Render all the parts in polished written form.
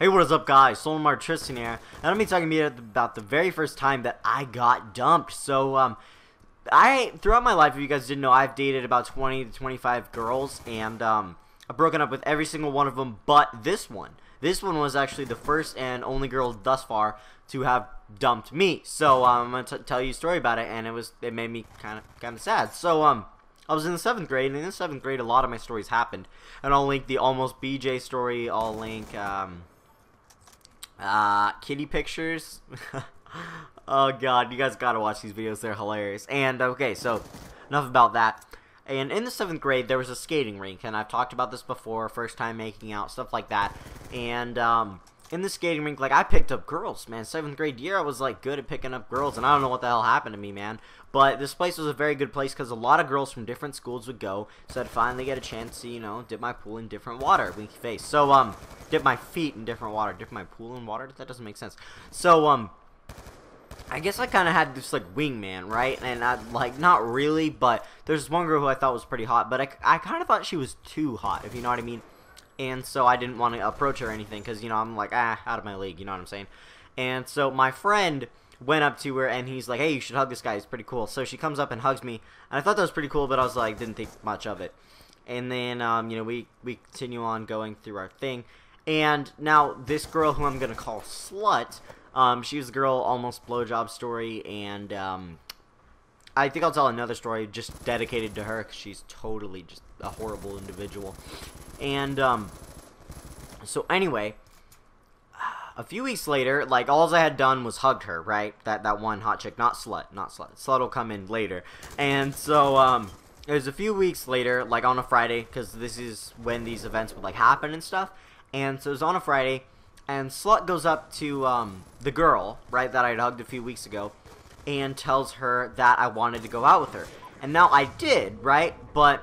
Hey, what is up, guys? Solanum-Heart Tristan here, and I'm gonna be talking to you about the very first time that I got dumped. So, throughout my life, if you guys didn't know, I've dated about 20 to 25 girls, and I've broken up with every single one of them, but this one. This one was actually the first and only girl thus far to have dumped me. So, I'm gonna tell you a story about it, and it made me kind of sad. So, I was in the 7th grade, and in the 7th grade, a lot of my stories happened, and I'll link the Almost BJ story. I'll link kitty pictures. Oh god, you guys gotta watch these videos, they're hilarious. And okay, so enough about that. And in the 7th grade there was a skating rink, and I've talked about this before, first time making out, stuff like that. And in the skating rink, like, I picked up girls, man. 7th grade year I was like good at picking up girls, and I don't know what the hell happened to me, man. But this place was a very good place because a lot of girls from different schools would go, so I'd finally get a chance to, you know, dip my pool in different water. Winky face. So dip my feet in different water. Dip my pool in water? That doesn't make sense. So I guess I kind of had this, like, wingman, right? And I, like, not really, but there's one girl who I thought was pretty hot, but I kind of thought she was too hot, if you know what I mean. And so I didn't want to approach her or anything, because, you know, I'm like, out of my league, you know what I'm saying? And so my friend went up to her, and he's like, hey, you should hug this guy, he's pretty cool. So she comes up and hugs me, and I thought that was pretty cool, but I was like, didn't think much of it. And then, you know, we continue on going through our thing. And now this girl, who I'm going to call Slut, she was the girl almost blowjob story, and I think I'll tell another story just dedicated to her, because she's totally just a horrible individual. And so anyway, a few weeks later, like, all I had done was hugged her, right? That one hot chick, not Slut. Slut will come in later. And so it was a few weeks later, like on a Friday, because this is when these events would, like, happen and stuff. And so it was on a Friday, and Slut goes up to the girl, right, that I'd hugged a few weeks ago, and tells her that I wanted to go out with her. And now I did, right? But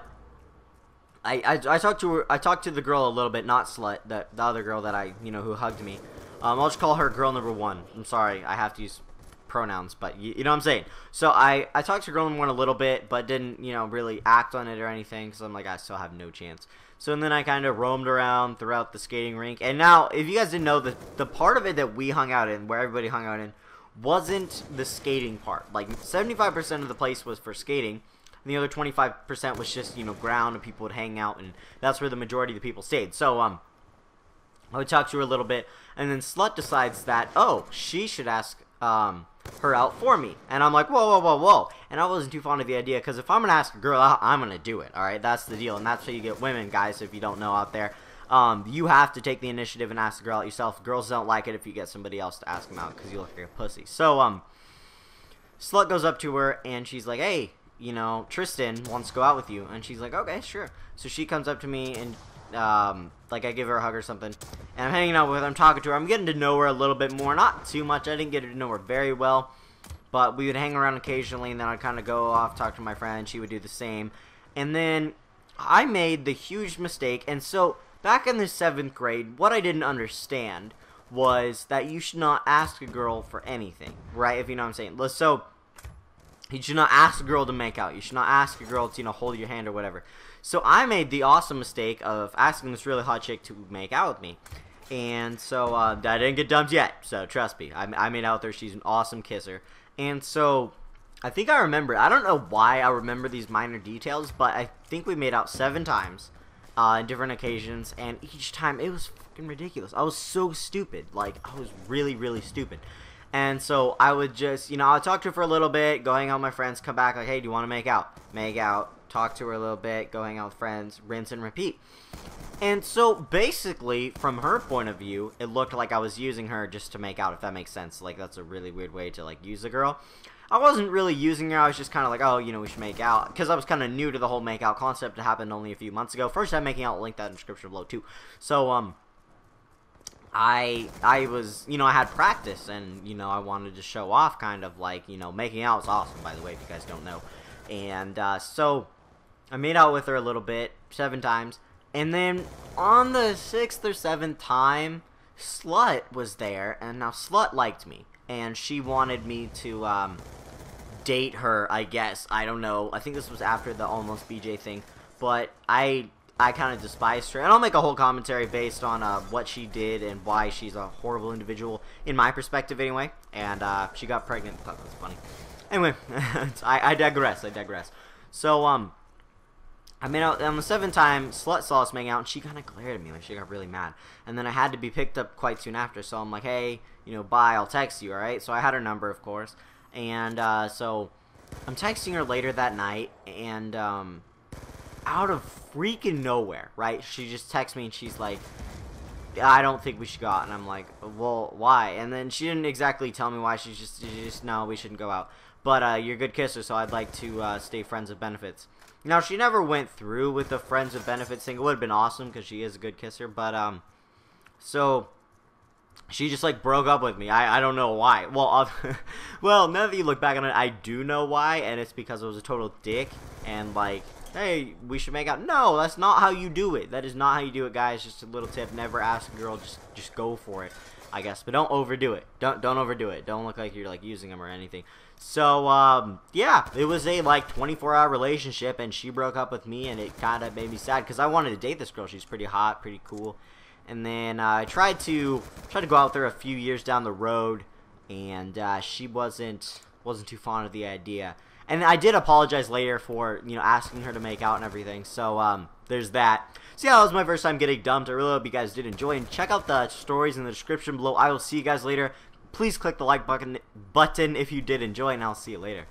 I talked to her. I talked to the girl a little bit, not Slut, the other girl that who hugged me. I'll just call her girl number 1. I'm sorry, I have to use pronouns, but you know what I'm saying. So I talked to girl number 1 a little bit, but didn't, you know, really act on it or anything, because I'm like, I still have no chance. So and then I kind of roamed around throughout the skating rink. And now, if you guys didn't know, the part of it that we hung out in, where everybody hung out in, wasn't the skating part. Like, 75% of the place was for skating, and the other 25% was just, you know, ground, and people would hang out, and that's where the majority of the people stayed. So I would talk to her a little bit, and then Slut decides that, oh, she should ask her out for me. And I'm like, whoa, whoa, whoa, whoa. And I wasn't too fond of the idea, because if I'm going to ask a girl out, I'm going to do it, alright? That's the deal, and that's how you get women, guys, if you don't know out there. You have to take the initiative and ask the girl out yourself. Girls don't like it if you get somebody else to ask them out, because you look like a pussy. So, Slut goes up to her, and she's like, hey, you know, Tristan wants to go out with you. And she's like, okay, sure. So she comes up to me, and like, I give her a hug or something, and I'm hanging out with her, I'm talking to her, I'm getting to know her a little bit more, not too much, I didn't get to know her very well, but we would hang around occasionally, and then I'd kind of go off, talk to my friend, she would do the same. And then I made the huge mistake, and so back in the 7th grade, what I didn't understand was that you should not ask a girl for anything, right, if you know what I'm saying. So you should not ask a girl to make out. You should not ask a girl to, you know, hold your hand or whatever. So I made the awesome mistake of asking this really hot chick to make out with me. And so I didn't get dumped yet. So trust me, I made out with her. She's an awesome kisser. And so I think I remember. I don't know why I remember these minor details, but I think we made out 7 times on different occasions. And each time it was fucking ridiculous. I was so stupid. Like, I was really, really stupid. And so I would just, you know, I would talk to her for a little bit, go hang out with my friends, come back like, hey, do you want to make out? Make out. Talk to her a little bit, go hang out with friends, rinse and repeat. And so basically, from her point of view, it looked like I was using her just to make out, if that makes sense. Like, that's a really weird way to, like, use a girl. I wasn't really using her, I was just kind of like, oh, you know, we should make out. Because I was kind of new to the whole make out concept. It happened only a few months ago. First time making out, I'll link that in the description below too. So, I was, you know, I had practice, and, you know, I wanted to show off, kind of like, you know, making out is awesome, by the way, if you guys don't know. And so I made out with her a little bit, 7 times, and then on the 6th or 7th time, Slut was there, and now Slut liked me, and she wanted me to date her, I guess. I don't know. I think this was after the Almost BJ thing, but I I kind of despised her. And I'll make a whole commentary based on what she did and why she's a horrible individual, in my perspective anyway. And she got pregnant. I thought that was funny. Anyway, I digress. So, I mean, on the 7th time, Slut saw us hang out, and she kind of glared at me, like she got really mad. And then I had to be picked up quite soon after, so I'm like, hey, you know, bye, I'll text you, alright? So I had her number, of course. And, so I'm texting her later that night, and, out of freaking nowhere, right? She just texts me, and she's like, I don't think we should go out. And I'm like, well, why? And then she didn't exactly tell me why. She just no, we shouldn't go out. But you're a good kisser, so I'd like to stay friends with benefits. Now, she never went through with the friends with benefits thing. It would have been awesome because she is a good kisser. But, so she just, like, broke up with me. I don't know why. Well, well, now that you look back on it, I do know why. And it's because I was a total dick. And, like, hey, we should make out. No, that's not how you do it. That is not how you do it, guys. Just a little tip. Never ask a girl. Just go for it, I guess. But don't overdo it. Don't overdo it. Don't look like you're, like, using them or anything. So, yeah, it was a, like, 24-hour relationship, and she broke up with me, and it kind of made me sad, because I wanted to date this girl. She's pretty hot, pretty cool. And then, I tried to go out there a few years down the road, and, she wasn't too fond of the idea. And I did apologize later for, you know, asking her to make out and everything, so, there's that. So, yeah, that was my first time getting dumped. I really hope you guys did enjoy, and check out the stories in the description below. I will see you guys later. Please click the like button if you did enjoy, and I'll see you later.